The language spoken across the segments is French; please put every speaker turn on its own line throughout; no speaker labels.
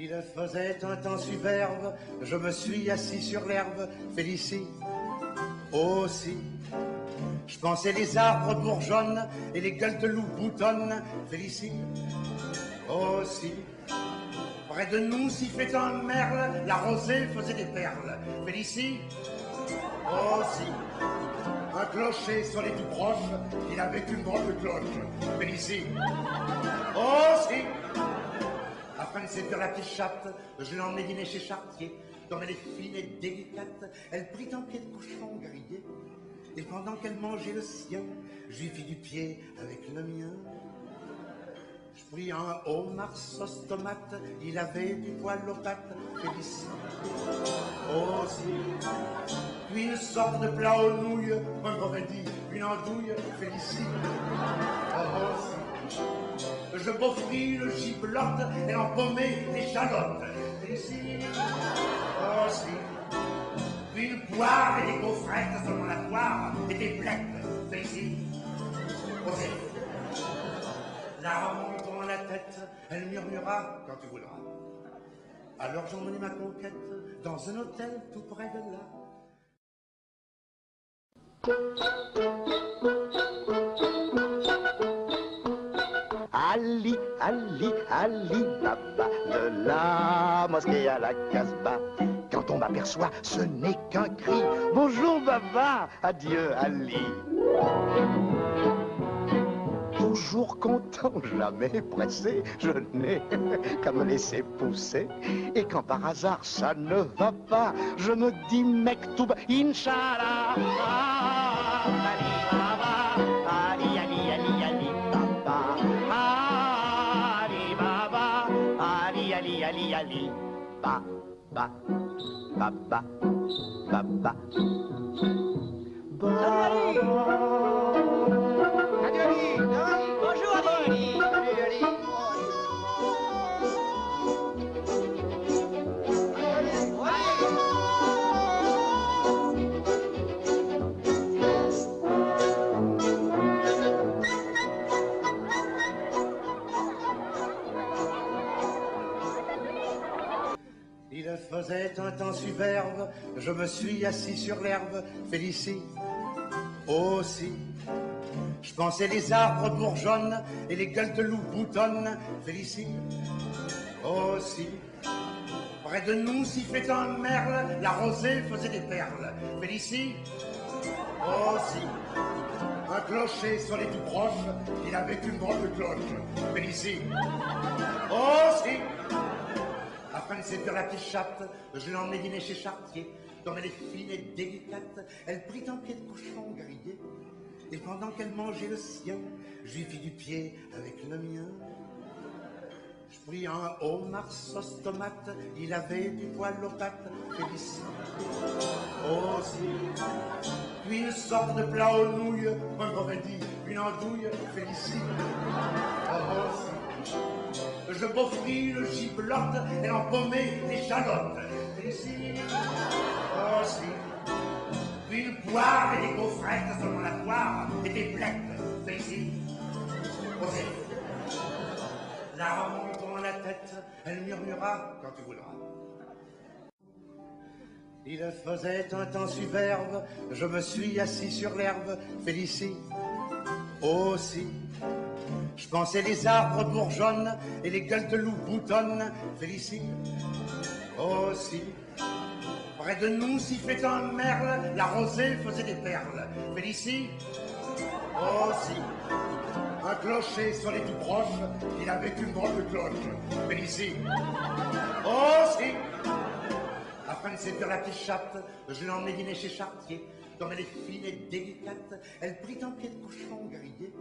Il faisait un temps superbe, je me suis assis sur l'herbe, Félicie aussi. Je pensais les arbres bourgeonnent et les gueules de loup boutonnent, Félicie aussi. Près de nous sifflait un merle, la rosée faisait des perles, Félicie aussi. Un clocher sur les tout proches, il avait une drôle de cloche, Félicie aussi. Afin de séduire la petite chatte, je l'emmenai dîner chez Chartier. Comme elle est fine et délicate, elle prit un pied de cochon grillé. Et pendant qu'elle mangeait le sien, je lui fis du pied avec le mien. Je pris un homard sauce tomate, il avait du poil aux pattes, Félicie aussi. Puis une sorte de plat aux nouilles, un mauvais dit, une andouille, Félicie aussi. Je m'offris le giblotte et embaumai l'échalote, Félicie aussi. Puis une poire et des gaufrettes selon la poire et des blettes, Félicie aussi. La robe lui tourne la tête, elle murmura quand tu voudras. Alors j'emmenai ma conquête dans un hôtel tout près de là.
Ali, Ali, Ali Baba, de la mosquée à la Casbah. Quand on m'aperçoit, ce n'est qu'un cri. Bonjour Baba, adieu Ali. Toujours content, jamais pressé, je n'ai qu'à me laisser pousser. Et quand par hasard ça ne va pas, je me dis Mektoub, Inch'Allah. Ali Baba, Ali, Ali, Ali, Ali Baba. Ali Baba, Ali, Ali, Ali, Ali. Baba, Baba, Baba.
Adieu Ali. Bonjour Ali. Salut Ali.
Il faisait un temps superbe, je me suis assis sur l'herbe, Félicie aussi. Je pensais les arbres bourgeonnent et les gueules de loup boutonnent, Félicie aussi. Près de nous sifflait un merle, la rosée faisait des perles, Félicie aussi. Un clocher sur les tout proches, il avait une drôle de cloche, Félicie aussi. Afin de séduire la petite chatte, je l'emmenai dîner chez Chartier. Comme elle est fine et délicate, elle prit un pied de cochon grillé. Et pendant qu'elle mangeait le sien, je lui fis du pied avec le mien. Je pris un homard sauce tomate, il avait du poil aux pattes, Félicie aussi. Puis une sorte de plat aux nouilles, un mauvais dit, une andouille, Félicie aussi. Je m'offris le giblotte et embaumai l'échalote, Félicie aussi. Puis une poire et des gaufrettes selon la poire et des blettes, Félicie aussi. La robe lui tourne la tête, elle murmura quand tu voudras. Il faisait un temps superbe, je me suis assis sur l'herbe, Félicie aussi. Je pensais les arbres bourgeonnent et les gueules de loup boutonnent, Félicie aussi. Près de nous sifflait un merle, la rosée faisait des perles, Félicie aussi. Un clocher sur les tout proches, il avait une drôle de cloche, Félicie aussi. Afin de séduire la petite chatte, je l'emmenai dîner chez Chartier. Comme elle est fine et délicate, elle prit un pied de cochon grillé.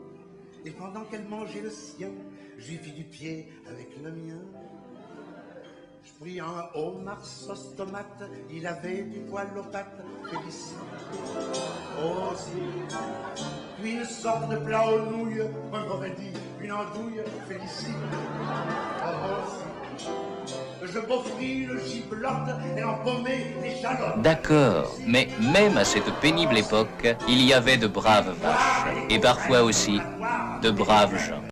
Et pendant qu'elle mangeait le sien, je lui fis du pied avec le mien. Je pris un homard sauce tomate, il avait du poil aux pattes, Félicie aussi. Puis une sorte de plat aux nouilles, un mauvais dit, une andouille, Félicie aussi. Je m'offris le giblotte et embaumai l'échalote.
D'accord, mais même à cette pénible époque, il y avait de braves vaches, et parfois aussi de braves gens.